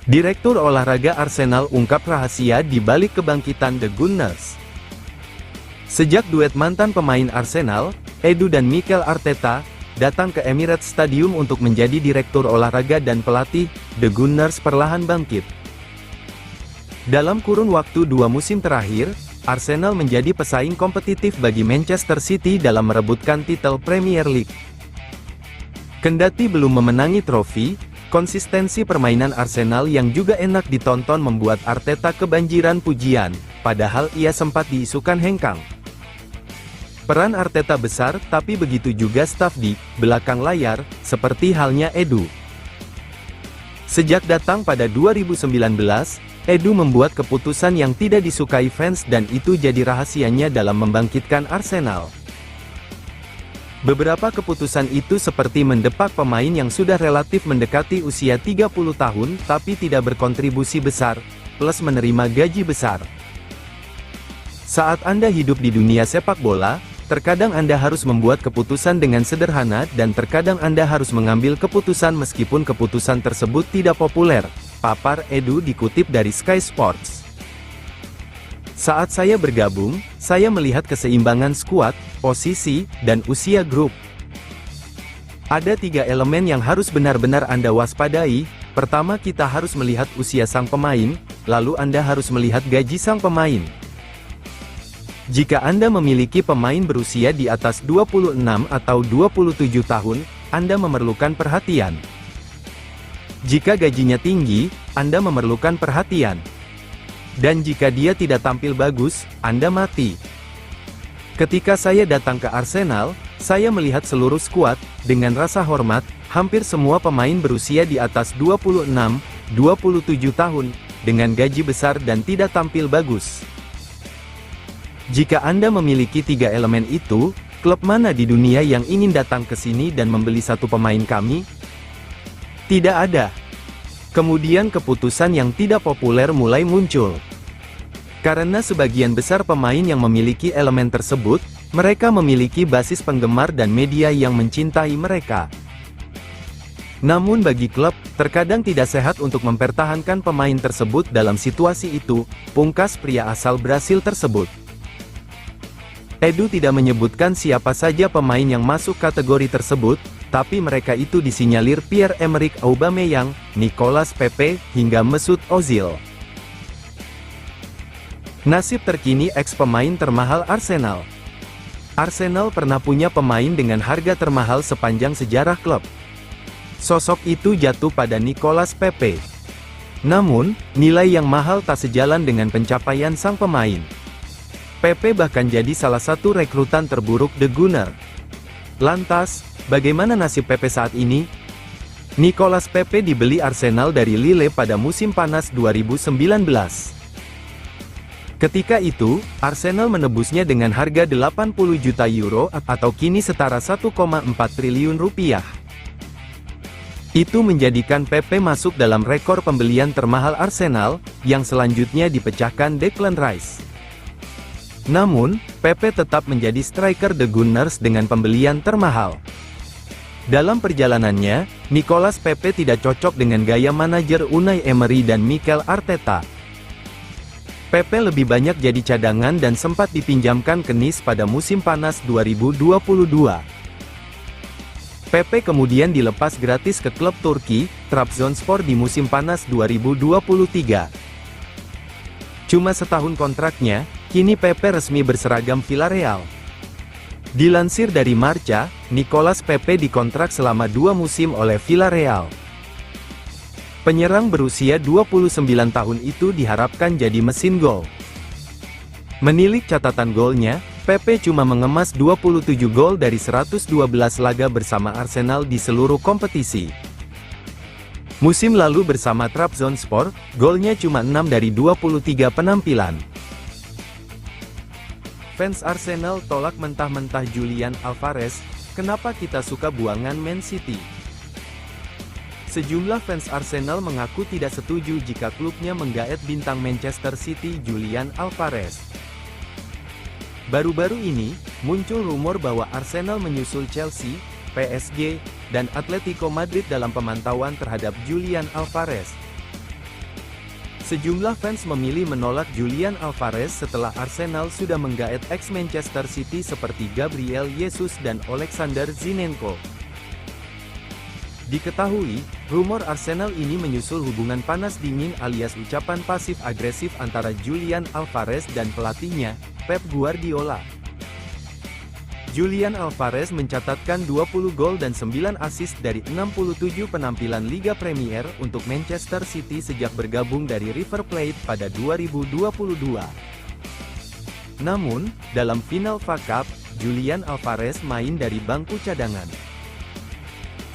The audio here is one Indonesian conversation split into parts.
Direktur olahraga Arsenal ungkap rahasia di balik kebangkitan The Gunners. Sejak duet mantan pemain Arsenal, Edu dan Mikel Arteta, datang ke Emirates Stadium untuk menjadi direktur olahraga dan pelatih, The Gunners perlahan bangkit. Dalam kurun waktu 2 musim terakhir, Arsenal menjadi pesaing kompetitif bagi Manchester City dalam merebutkan titel Premier League. Kendati belum memenangi trofi, konsistensi permainan Arsenal yang juga enak ditonton membuat Arteta kebanjiran pujian, padahal ia sempat diisukan hengkang. Peran Arteta besar, tapi begitu juga staf di belakang layar, seperti halnya Edu. Sejak datang pada 2019, Edu membuat keputusan yang tidak disukai fans dan itu jadi rahasianya dalam membangkitkan Arsenal. Beberapa keputusan itu seperti mendepak pemain yang sudah relatif mendekati usia 30 tahun tapi tidak berkontribusi besar, plus menerima gaji besar. Saat Anda hidup di dunia sepak bola, terkadang Anda harus membuat keputusan dengan sederhana dan terkadang Anda harus mengambil keputusan meskipun keputusan tersebut tidak populer, papar Edu dikutip dari Sky Sports. Saat saya bergabung, saya melihat keseimbangan skuad, posisi, dan usia grup. Ada 3 elemen yang harus benar-benar Anda waspadai. Pertama, kita harus melihat usia sang pemain, lalu Anda harus melihat gaji sang pemain. Jika Anda memiliki pemain berusia di atas 26 atau 27 tahun, Anda memerlukan perhatian. Jika gajinya tinggi, Anda memerlukan perhatian. Dan jika dia tidak tampil bagus, Anda mati. Ketika saya datang ke Arsenal, saya melihat seluruh skuad, dengan rasa hormat, hampir semua pemain berusia di atas 26, 27 tahun, dengan gaji besar dan tidak tampil bagus. Jika Anda memiliki 3 elemen itu, klub mana di dunia yang ingin datang ke sini dan membeli satu pemain kami? Tidak ada. Kemudian keputusan yang tidak populer mulai muncul. Karena sebagian besar pemain yang memiliki elemen tersebut, mereka memiliki basis penggemar dan media yang mencintai mereka. Namun bagi klub, terkadang tidak sehat untuk mempertahankan pemain tersebut dalam situasi itu, pungkas pria asal Brasil tersebut. Edu tidak menyebutkan siapa saja pemain yang masuk kategori tersebut, tapi mereka itu disinyalir Pierre-Emerick Aubameyang, Nicolas Pepe, hingga Mesut Ozil. Nasib terkini ex-pemain termahal Arsenal. Arsenal pernah punya pemain dengan harga termahal sepanjang sejarah klub. Sosok itu jatuh pada Nicolas Pepe. Namun, nilai yang mahal tak sejalan dengan pencapaian sang pemain. Pepe bahkan jadi salah satu rekrutan terburuk The Gunners. Lantas, bagaimana nasib Pepe saat ini? Nicolas Pepe dibeli Arsenal dari Lille pada musim panas 2019. Ketika itu, Arsenal menebusnya dengan harga 80 juta euro atau kini setara 1,4 triliun rupiah. Itu menjadikan Pepe masuk dalam rekor pembelian termahal Arsenal, yang selanjutnya dipecahkan Declan Rice. Namun, Pepe tetap menjadi striker The Gunners dengan pembelian termahal. Dalam perjalanannya, Nicolas Pepe tidak cocok dengan gaya manajer Unai Emery dan Mikel Arteta. Pepe lebih banyak jadi cadangan dan sempat dipinjamkan ke Nice pada musim panas 2022. Pepe kemudian dilepas gratis ke klub Turki, Trabzonspor di musim panas 2023. Cuma setahun kontraknya, kini Pepe resmi berseragam Villarreal. Dilansir dari Marca, Nicolas Pepe dikontrak selama 2 musim oleh Villarreal. Penyerang berusia 29 tahun itu diharapkan jadi mesin gol. Menilik catatan golnya, Pepe cuma mengemas 27 gol dari 112 laga bersama Arsenal di seluruh kompetisi. Musim lalu bersama Trabzonspor, golnya cuma 6 dari 23 penampilan. Fans Arsenal tolak mentah-mentah Julian Alvarez, kenapa kita suka buangan Man City? Sejumlah fans Arsenal mengaku tidak setuju jika klubnya menggaet bintang Manchester City Julian Alvarez. Baru-baru ini, muncul rumor bahwa Arsenal menyusul Chelsea, PSG, dan Atletico Madrid dalam pemantauan terhadap Julian Alvarez. Sejumlah fans memilih menolak Julian Alvarez setelah Arsenal sudah menggaet ex-Manchester City seperti Gabriel Jesus dan Alexander Zinchenko. Diketahui, rumor Arsenal ini menyusul hubungan panas dingin alias ucapan pasif-agresif antara Julian Alvarez dan pelatihnya, Pep Guardiola. Julian Alvarez mencatatkan 20 gol dan 9 assist dari 67 penampilan Liga Premier untuk Manchester City sejak bergabung dari River Plate pada 2022. Namun, dalam final FA Cup, Julian Alvarez main dari bangku cadangan.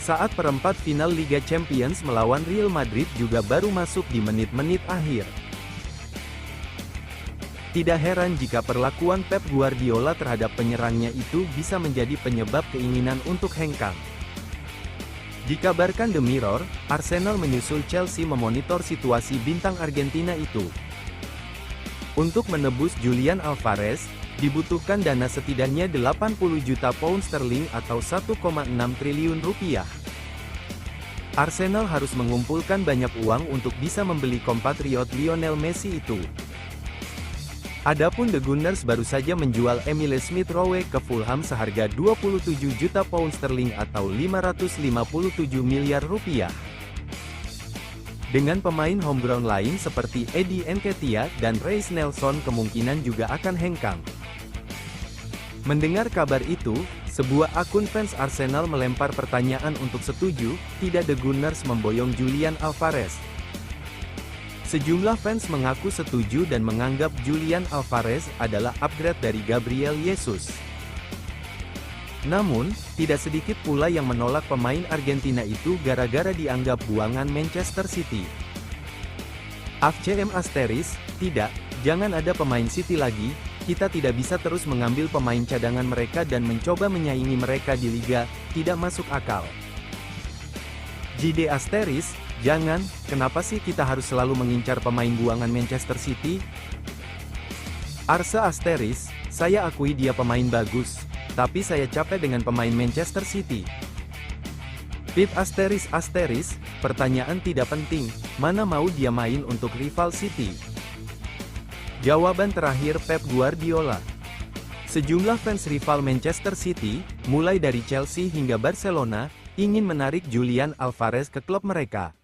Saat perempat final Liga Champions melawan Real Madrid juga baru masuk di menit-menit akhir. Tidak heran jika perlakuan Pep Guardiola terhadap penyerangnya itu bisa menjadi penyebab keinginan untuk hengkang. Dikabarkan The Mirror, Arsenal menyusul Chelsea memonitor situasi bintang Argentina itu. Untuk menebus Julian Alvarez, dibutuhkan dana setidaknya 80 juta pound sterling atau 1,6 triliun rupiah. Arsenal harus mengumpulkan banyak uang untuk bisa membeli kompatriot Lionel Messi itu. Adapun The Gunners baru saja menjual Emile Smith-Rowe ke Fulham seharga 27 juta pound sterling atau 557 miliar rupiah. Dengan pemain homegrown lain seperti Eddie Nketiah dan Reiss Nelson kemungkinan juga akan hengkang. Mendengar kabar itu, sebuah akun fans Arsenal melempar pertanyaan untuk setuju, tidak The Gunners memboyong Julian Alvarez. Sejumlah fans mengaku setuju dan menganggap Julian Alvarez adalah upgrade dari Gabriel Jesus. Namun, tidak sedikit pula yang menolak pemain Argentina itu gara-gara dianggap buangan Manchester City. AFCM Asteris, tidak, jangan ada pemain City lagi, kita tidak bisa terus mengambil pemain cadangan mereka dan mencoba menyaingi mereka di liga, tidak masuk akal. JD Asteris, jangan, kenapa sih kita harus selalu mengincar pemain buangan Manchester City? Arsa Asteris, saya akui dia pemain bagus, tapi saya capek dengan pemain Manchester City. Pip Asteris, pertanyaan tidak penting, mana mau dia main untuk rival City? Jawaban terakhir Pep Guardiola. Sejumlah fans rival Manchester City, mulai dari Chelsea hingga Barcelona, ingin menarik Julian Alvarez ke klub mereka.